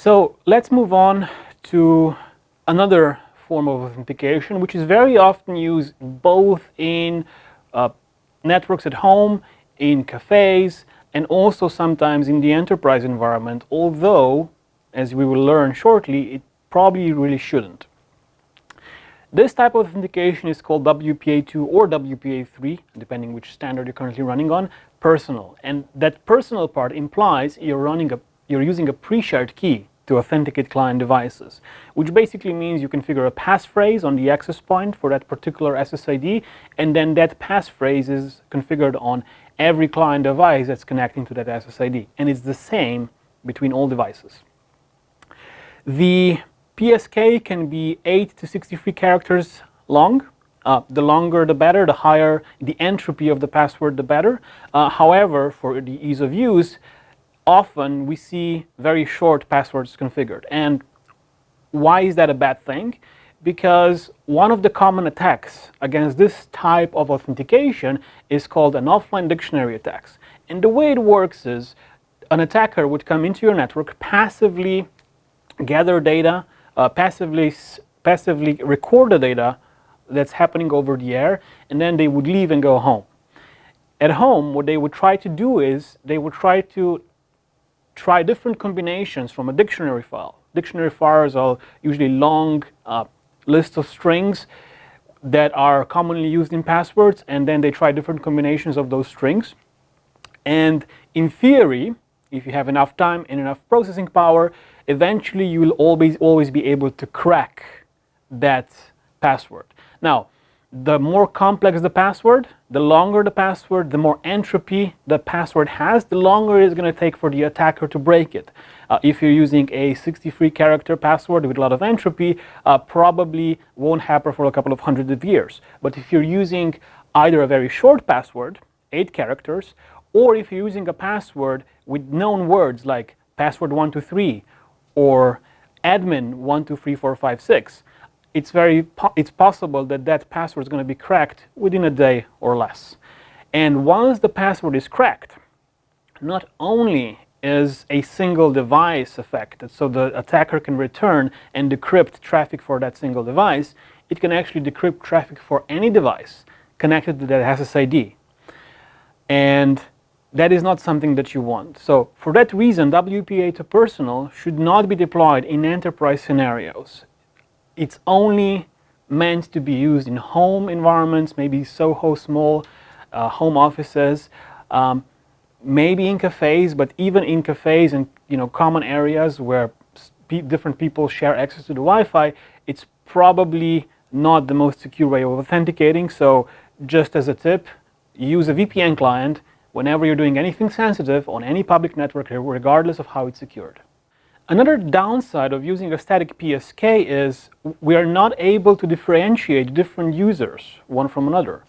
So let's move on to another form of authentication, which is very often used both in networks at home, in cafes, and also sometimes in the enterprise environment, although, as we will learn shortly, it probably really shouldn't. This type of authentication is called WPA2 or WPA3, depending which standard you're currently running on, personal. And that personal part implies you're using a pre-shared key to authenticate client devices, which basically means you configure a passphrase on the access point for that particular SSID, and then that passphrase is configured on every client device that's connecting to that SSID, and it's the same between all devices. The PSK can be 8 to 63 characters long. The longer the better, the higher the entropy of the password, the better. However, for the ease of use, often we see very short passwords configured. And why is that a bad thing? Because one of the common attacks against this type of authentication is called an offline dictionary attacks. And the way it works is an attacker would come into your network, passively gather data, passively record the data that's happening over the air, and then they would leave and go home. At home, what they would try to do is they would try different combinations from a dictionary file. Dictionary files are usually long lists of strings that are commonly used in passwords, and then they try different combinations of those strings. And in theory, if you have enough time and enough processing power, eventually you will always be able to crack that password. Now, the more complex the password, the longer the password, the more entropy the password has, the longer it's going to take for the attacker to break it. If you're using a 63-character password with a lot of entropy, probably won't happen for a couple of hundred of years. But if you're using either a very short password, 8 characters, or if you're using a password with known words like password 123 or admin 123456, it's possible that that password is going to be cracked within a day or less. And once the password is cracked, not only is a single device affected, so the attacker can return and decrypt traffic for that single device, it can actually decrypt traffic for any device connected to that SSID. And that is not something that you want. So for that reason, WPA2 Personal should not be deployed in enterprise scenarios. It's only meant to be used in home environments, maybe Soho small home offices, maybe in cafes, but even in cafes and common areas where different people share access to the Wi-Fi, it's probably not the most secure way of authenticating. So just as a tip, use a VPN client whenever you're doing anything sensitive on any public network, regardless of how it's secured. Another downside of using a static PSK is we are not able to differentiate different users one from another.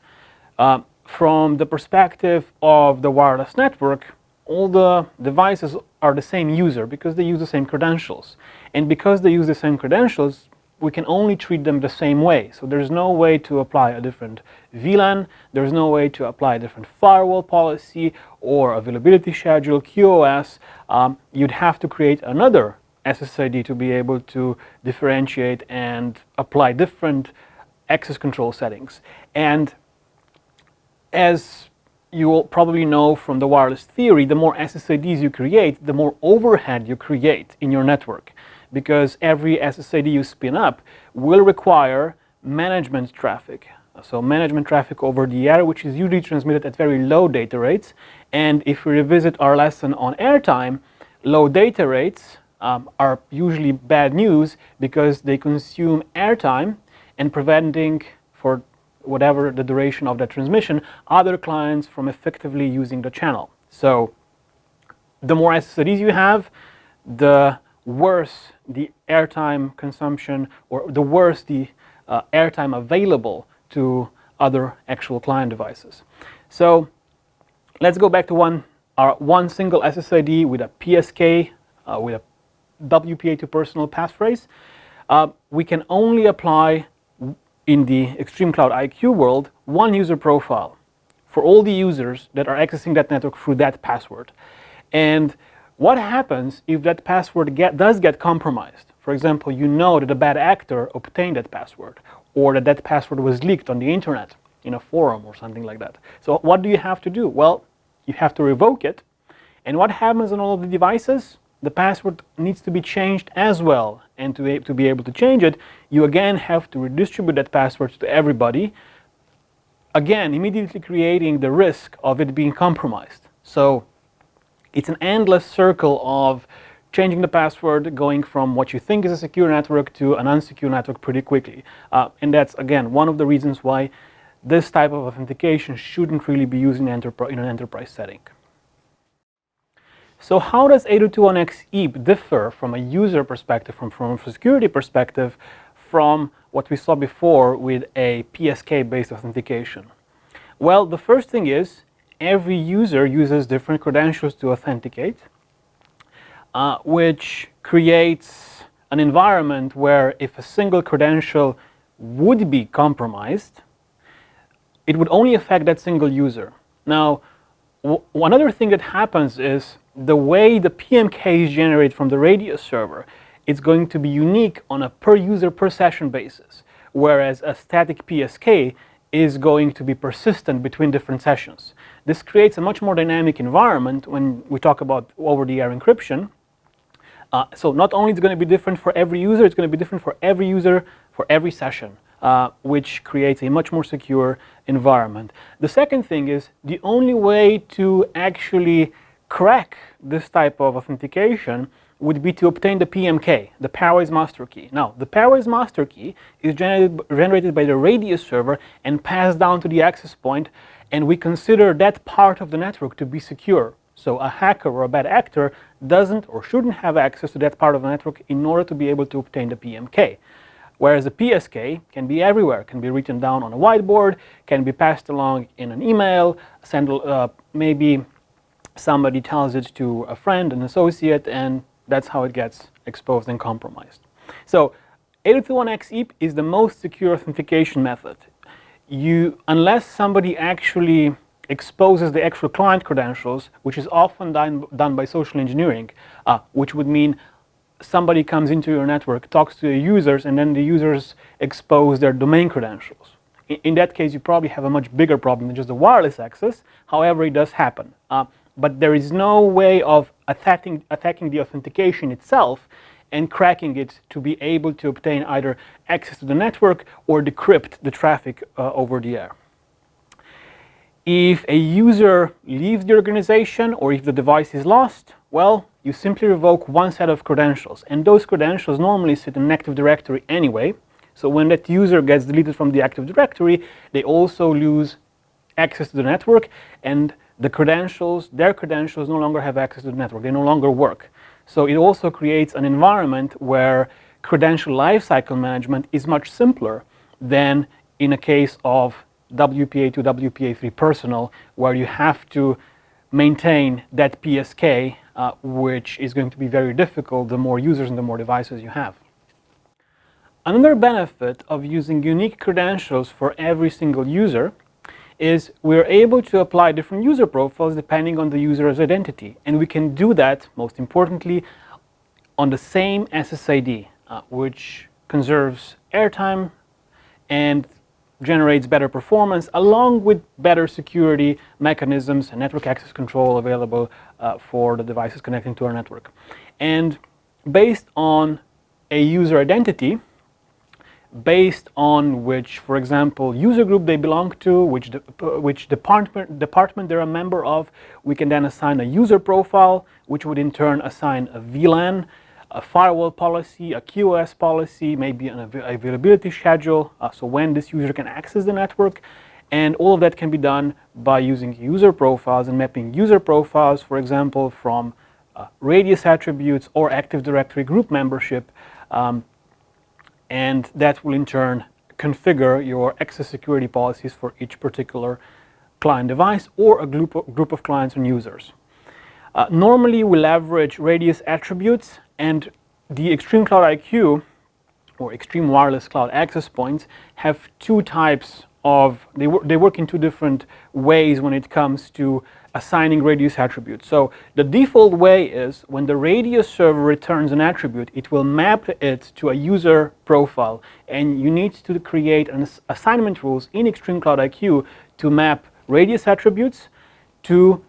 From the perspective of the wireless network, all the devices are the same user because they use the same credentials. And because they use the same credentials, we can only treat them the same way. So there's no way to apply a different VLAN, there's no way to apply a different firewall policy or availability schedule, QoS. You'd have to create another SSID to be able to differentiate and apply different access control settings. And as you will probably know from the wireless theory, the more SSIDs you create, the more overhead you create in your network, because every SSID you spin up will require management traffic. So management traffic over the air, which is usually transmitted at very low data rates. And if we revisit our lesson on airtime, low data rates are usually bad news because they consume airtime and preventing, for whatever the duration of that transmission, other clients from effectively using the channel. So the more SSIDs you have, the worse the airtime consumption, or the worse the airtime available to other actual client devices. So let's go back to one single SSID with a PSK, with a WPA2 Personal passphrase. We can only apply in the ExtremeCloud IQ world one user profile for all the users that are accessing that network through that password. And What happens if that password does get compromised? For example, you know that a bad actor obtained that password, or that that password was leaked on the internet in a forum or something like that. So what do you have to do? Well, you have to revoke it. And what happens on all of the devices? The password needs to be changed as well. And to be able to change it, you again have to redistribute that password to everybody, again, immediately creating the risk of it being compromised. So it's an endless circle of changing the password, going from what you think is a secure network to an unsecure network pretty quickly. And that's, again, one of the reasons why this type of authentication shouldn't really be used in an enterprise setting. So how does 802.1x EAP differ from a user perspective, from a security perspective, from what we saw before with a PSK-based authentication? Well, the first thing is every user uses different credentials to authenticate, which creates an environment where if a single credential would be compromised, it would only affect that single user. Now, one other thing that happens is the way the PMK is generated from the radius server, it's going to be unique on a per user per session basis, whereas a static PSK is going to be persistent between different sessions. This creates a much more dynamic environment when we talk about over-the-air encryption. So not only is it going to be different for every user, it's going to be different for every user for every session, which creates a much more secure environment. The second thing is the only way to actually crack this type of authentication would be to obtain the PMK, the pairwise master key. Now, the pairwise master key is generated by the radius server and passed down to the access point, and we consider that part of the network to be secure. So a hacker or a bad actor doesn't or shouldn't have access to that part of the network in order to be able to obtain the PMK. Whereas the PSK can be everywhere, can be written down on a whiteboard, can be passed along in an email, maybe somebody tells it to a friend, an associate, and that's how it gets exposed and compromised. So 802.1x EAP is the most secure authentication method. Unless somebody actually exposes the actual client credentials, which is often done by social engineering, which would mean somebody comes into your network, talks to the users, and then the users expose their domain credentials. In that case, you probably have a much bigger problem than just the wireless access. However, it does happen. But there is no way of attacking the authentication itself and cracking it to be able to obtain either access to the network or decrypt the traffic over the air. If a user leaves the organization or if the device is lost, well, you simply revoke one set of credentials, and those credentials normally sit in an Active Directory anyway. So when that user gets deleted from the Active Directory, they also lose access to the network, and their credentials no longer have access to the network. They no longer work. So it also creates an environment where credential lifecycle management is much simpler than in a case of WPA2, WPA3 Personal, where you have to maintain that PSK, which is going to be very difficult the more users and the more devices you have. Another benefit of using unique credentials for every single user is we're able to apply different user profiles depending on the user's identity. And we can do that, most importantly, on the same SSID, which conserves airtime and generates better performance, along with better security mechanisms and network access control available for the devices connecting to our network. And based on a user identity, based on which, for example, user group they belong to, which department they're a member of, we can then assign a user profile, which would in turn assign a VLAN, a firewall policy, a QoS policy, maybe an availability schedule, so when this user can access the network. And all of that can be done by using user profiles and mapping user profiles, for example, from radius attributes or Active Directory group membership. And that will in turn configure your access security policies for each particular client device or a group of clients and users. Normally we leverage radius attributes, and the ExtremeCloud IQ or Extreme Wireless Cloud Access Points have two types of, they work in two different ways when it comes to assigning radius attributes. So the default way is when the radius server returns an attribute, it will map it to a user profile, and you need to create an assignment rules in ExtremeCloud IQ to map radius attributes to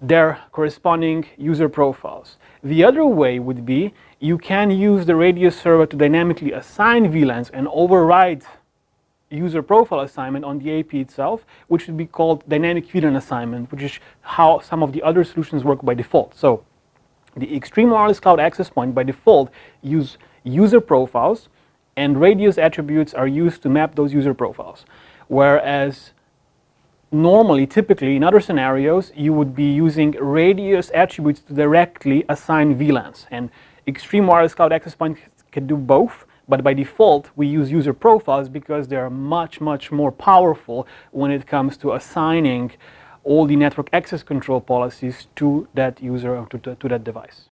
their corresponding user profiles. The other way would be you can use the radius server to dynamically assign VLANs and override user profile assignment on the AP itself, which would be called dynamic VLAN assignment, which is how some of the other solutions work by default. So the Extreme Wireless Cloud Access Point by default use user profiles, and radius attributes are used to map those user profiles. Whereas normally, typically, in other scenarios, you would be using radius attributes to directly assign VLANs. And Extreme Wireless Cloud Access Point can do both, but by default, we use user profiles because they are much, much more powerful when it comes to assigning all the network access control policies to that user or to that device.